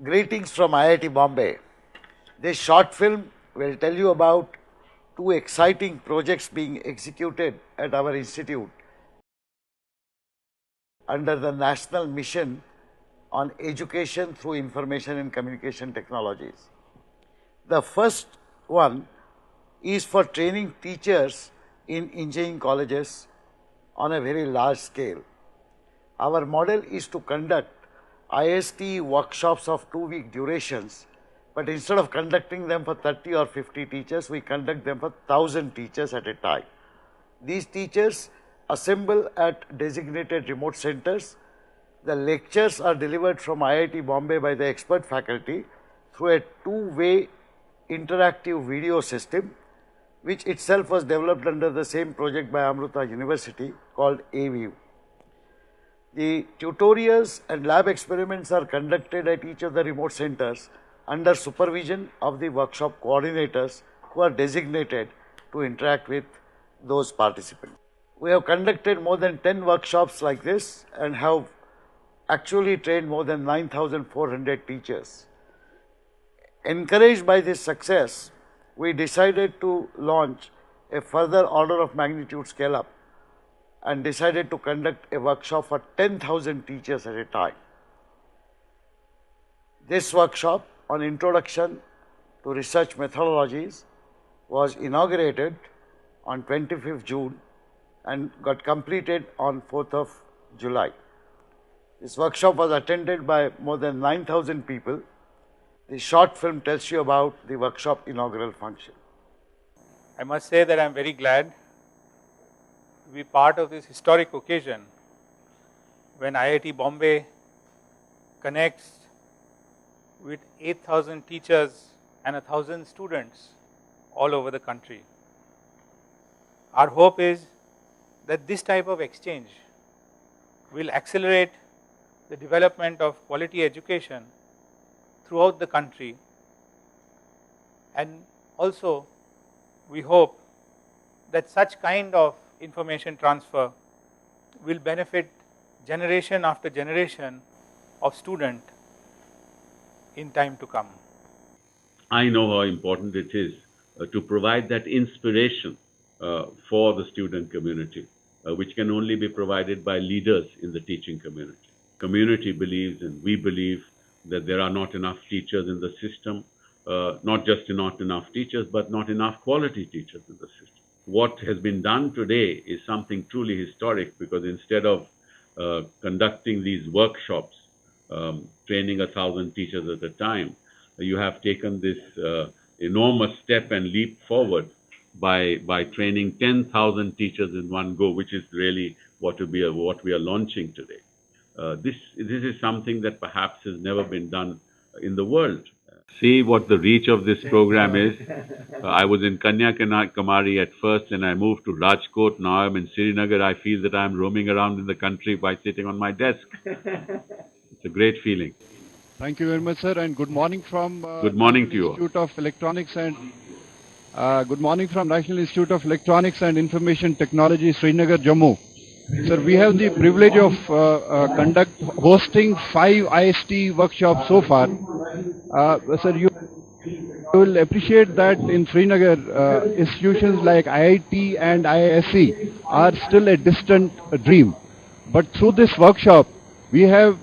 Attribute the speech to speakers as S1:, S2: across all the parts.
S1: Greetings from IIT Bombay. This short film will tell you about two exciting projects being executed at our institute under the National Mission on Education through Information and Communication Technologies. The first one is for training teachers in engineering colleges on a very large scale. Our model is to conduct IST workshops of 2-week durations, but instead of conducting them for 30 or 50 teachers, we conduct them for 1,000 teachers at a time. These teachers assemble at designated remote centers. The lectures are delivered from IIT Bombay by the expert faculty through a two-way interactive video system, which itself was developed under the same project by Amrita University called AView. The tutorials and lab experiments are conducted at each of the remote centers under supervision of the workshop coordinators who are designated to interact with those participants. We have conducted more than 10 workshops like this and have actually trained more than 9,400 teachers. Encouraged by this success, we decided to launch a further order of magnitude scale up and decided to conduct a workshop for 10,000 teachers at a time. This workshop on introduction to research methodologies was inaugurated on 25th June and got completed on 4th of July. This workshop was attended by more than 9,000 people. The short film tells you about the workshop inaugural function.
S2: I must say that I am very glad to be part of this historic occasion when IIT Bombay connects with 8,000 teachers and 1,000 students all over the country. Our hope is that this type of exchange will accelerate the development of quality education throughout the country, and also we hope that such kind of information transfer will benefit generation after generation of student in time to come.
S3: I know how important it is to provide that inspiration for the student community, which can only be provided by leaders in the teaching community. Community believes and we believe that there are not enough teachers in the system, not just not enough teachers, but not enough quality teachers in the system. What has been done today is something truly historic, because instead of conducting these workshops, training 1,000 teachers at a time, you have taken this enormous step and leap forward by training 10,000 teachers in one go, which is really what we are launching today. This is something that perhaps has never been done in the world. See what the reach of this program is. I was in Kanyakumari at first, and I moved to Rajkot. Now I'm in Srinagar. I feel that I'm roaming around in the country by sitting on my desk. It's a great feeling.
S4: Thank you very much, sir, and good morning from
S3: Good morning to you all.
S4: Institute of Electronics and good morning from National Institute of Electronics and Information Technology, Srinagar, Jammu. Sir, we have the privilege of hosting 5 IST workshops so far. Sir, you will appreciate that in Srinagar, institutions like IIT and IISc are still a distant dream. But through this workshop, we have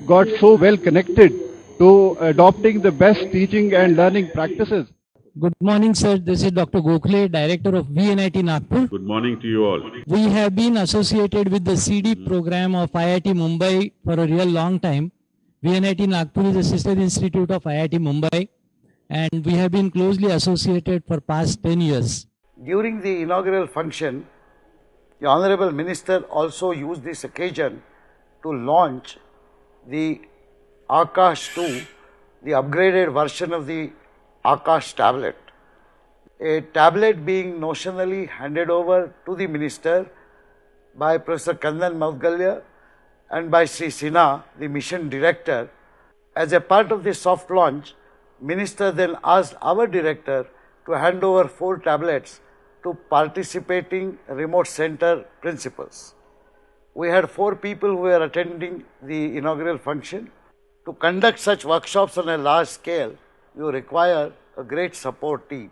S4: got so well connected to adopting the best teaching and learning practices.
S5: Good morning, sir. This is Dr. Gokhale, Director of VNIT Nagpur.
S3: Good morning to you all.
S5: We have been associated with the CD program of IIT Mumbai for a real long time. VNIT Nagpur is a sister institute of IIT Mumbai, and we have been closely associated for past 10 years.
S1: During the inaugural function, the Honorable Minister also used this occasion to launch the Aakash 2, the upgraded version of the Aakash tablet. A tablet being notionally handed over to the Minister by Professor Kandan Moudgalya and by Sri Sinha, the Mission Director. As a part of the soft launch, Minister then asked our Director to hand over 4 tablets to participating remote center principals. We had 4 people who were attending the inaugural function. To conduct such workshops on a large scale, you require a great support team.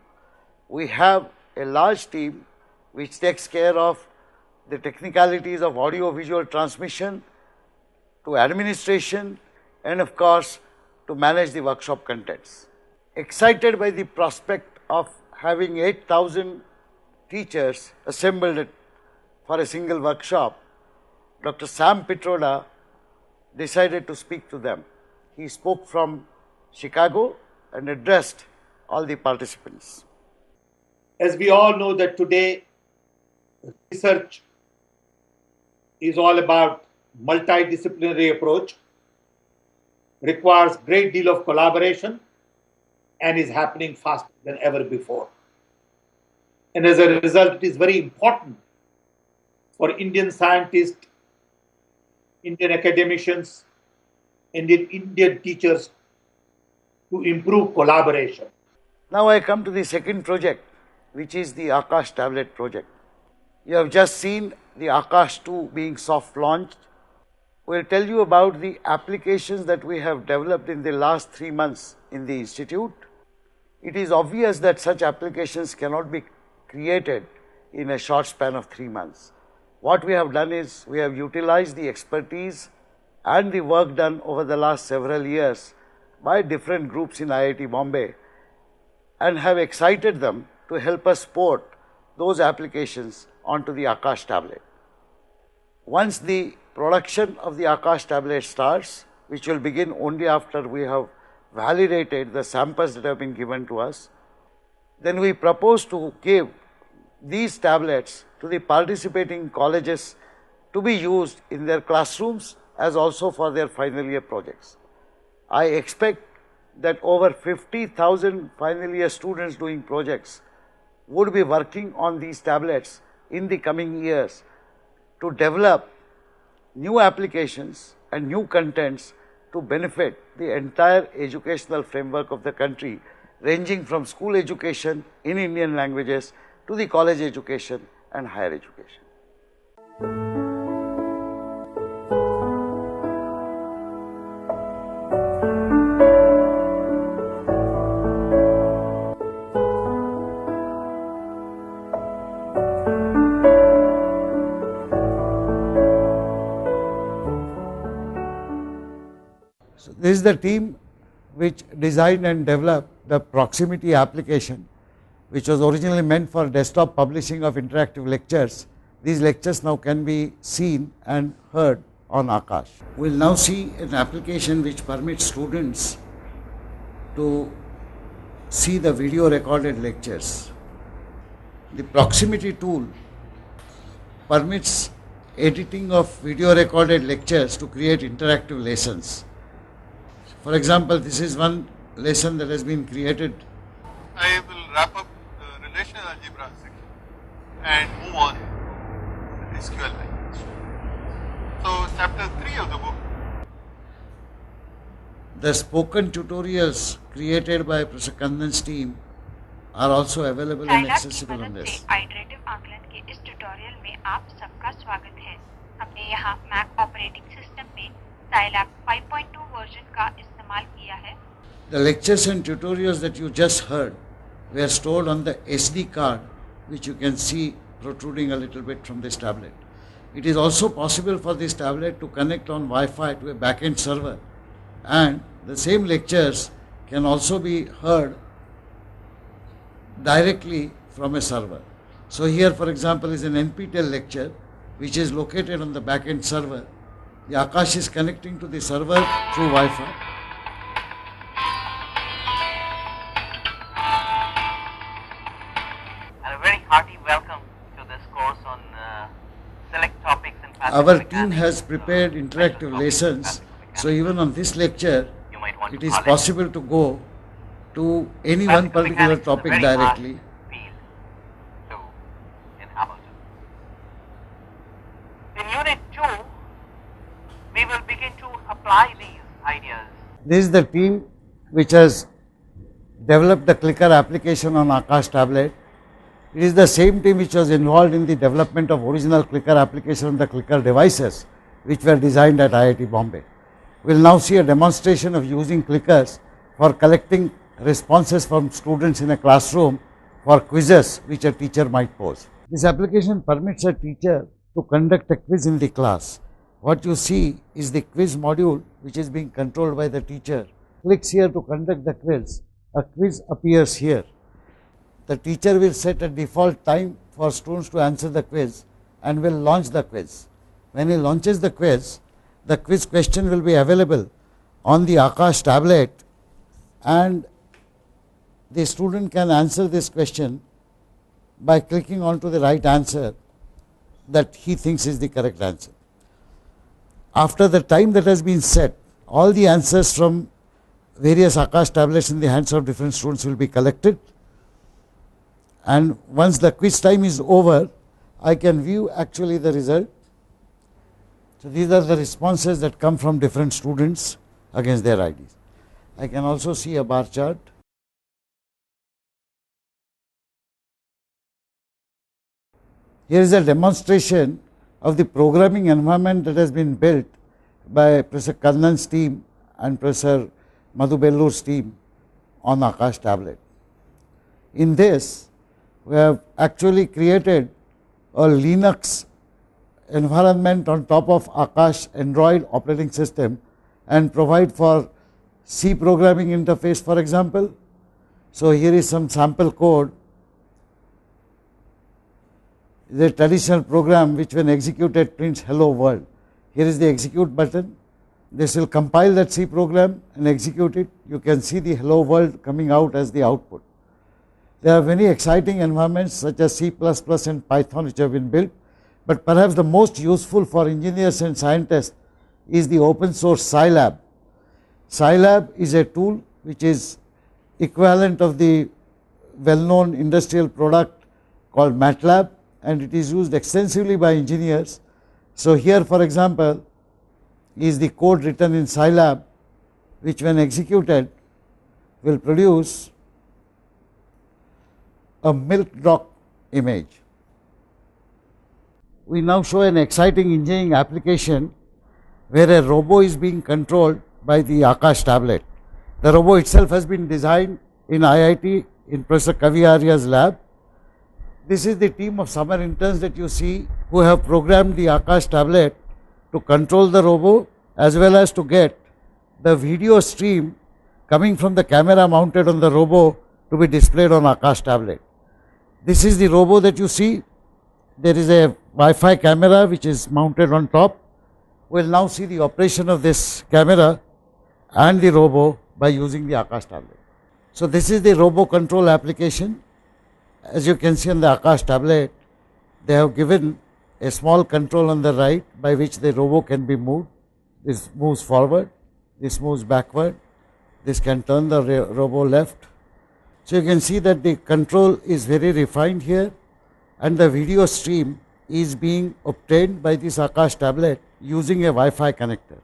S1: We have a large team which takes care of the technicalities of audio-visual transmission, to administration, and of course to manage the workshop contents. Excited by the prospect of having 8,000 teachers assembled for a single workshop, Dr. Sam Pitroda decided to speak to them. He spoke from Chicago and addressed all the participants.
S6: As we all know that today research is all about multidisciplinary approach, requires great deal of collaboration, and is happening faster than ever before. And as a result, it is very important for Indian scientists, Indian academicians, and Indian teachers to improve collaboration.
S1: Now I come to the second project, which is the Akash tablet project. You have just seen the Akash 2 being soft launched. We will tell you about the applications that we have developed in the last 3 months in the institute. It is obvious that such applications cannot be created in a short span of 3 months. What we have done is we have utilized the expertise and the work done over the last several years by different groups in IIT Bombay and have excited them to help us port those applications onto the Akash tablet. Once the production of the Akash tablet starts, which will begin only after we have validated the samples that have been given to us, then we propose to give these tablets to the participating colleges to be used in their classrooms as also for their final year projects. I expect that over 50,000 final year students doing projects would be working on these tablets in the coming years to develop new applications and new contents to benefit the entire educational framework of the country, ranging from school education in Indian languages to the college education and higher education. So this is the team which designed and developed the proximity application, which was originally meant for desktop publishing of interactive lectures. These lectures now can be seen and heard on Akash. We will now see an application which permits students to see the video recorded lectures. The proximity tool permits editing of video recorded lectures to create interactive lessons. For example, this is one lesson that has been created.
S7: I will wrap up the relational algebra section and move on to SQL language. So, chapter 3 of the book.
S1: The spoken tutorials created by Professor Kandan's team are also available and accessible on this.
S8: Iterative आकलन के इस tutorial में आप सबका स्वागत है। हमने यहाँ मैक ऑपरेटिंग सिस्टम में Scilab 5.2 वर्जन का इस्तेमाल किया है।
S1: The lectures and tutorials that you just heard were stored on the SD card, which you can see protruding a little bit from this tablet. It is also possible for this tablet to connect on Wi-Fi to a backend server, and the same lectures can also be heard directly from a server. So here, for example, is an NPTEL lecture which is located on the backend server. The Akash is connecting to the server through Wi-Fi.
S9: And a very hearty welcome to this course on select topics in passive
S1: Our
S9: mechanics.
S1: team has prepared interactive lessons, so even on this lecture,
S9: You might want
S1: it
S9: to
S1: is
S9: call it.
S1: possible to go to any one
S9: Classical
S1: particular
S9: mechanics is a
S1: topic
S9: very
S1: directly.
S9: hard field to inhabit. In Unit 2, we will begin to apply these ideas.
S1: This is the team which has developed the clicker application on Akash tablet. It is the same team which was involved in the development of original clicker application on the clicker devices which were designed at IIT Bombay. We'll now see a demonstration of using clickers for collecting responses from students in a classroom for quizzes which a teacher might pose. This application permits a teacher to conduct a quiz in the class. What you see is the quiz module which is being controlled by the teacher. Clicks here to conduct the quiz. A quiz appears here. The teacher will set a default time for students to answer the quiz and will launch the quiz. When he launches the quiz question will be available on the Aakash tablet, and the student can answer this question by clicking onto the right answer that he thinks is the correct answer. After the time that has been set, all the answers from various Aakash tablets in the hands of different students will be collected, and once the quiz time is over, I can view actually the result. So these are the responses that come from different students against their IDs. I can also see a bar chart. Here is a demonstration of the programming environment that has been built by Professor Kannan's team and Professor Madhu Bellure's team on Aakash tablet. In this, we have actually created a Linux environment on top of Aakash Android operating system and provide for C programming interface, for example. So here is some sample code. The traditional program which when executed prints hello world. Here is the execute button. This will compile that C program and execute it. You can see the hello world coming out as the output. There are many exciting environments such as C++ and Python which have been built, but perhaps the most useful for engineers and scientists is the open source Scilab. Scilab is a tool which is equivalent of the well-known industrial product called MATLAB, and it is used extensively by engineers. So here, for example, is the code written in Scilab, which when executed will produce a milk dock image. We now show an exciting engineering application where a robo is being controlled by the Aakash tablet. The robo itself has been designed in IIT in Professor Kavi Arya's lab. This is the team of summer interns that you see who have programmed the Aakash tablet to control the robo as well as to get the video stream coming from the camera mounted on the robo to be displayed on Aakash tablet. This is the robo that you see. There is a Wi-Fi camera which is mounted on top. We will now see the operation of this camera and the robo by using the Aakash tablet. So this is the robo control application. As you can see on the Aakash tablet, they have given a small control on the right by which the robo can be moved. This moves forward, this moves backward, this can turn the robo left. So you can see that the control is very refined here, and the video stream is being obtained by this Aakash tablet using a Wi-Fi connector.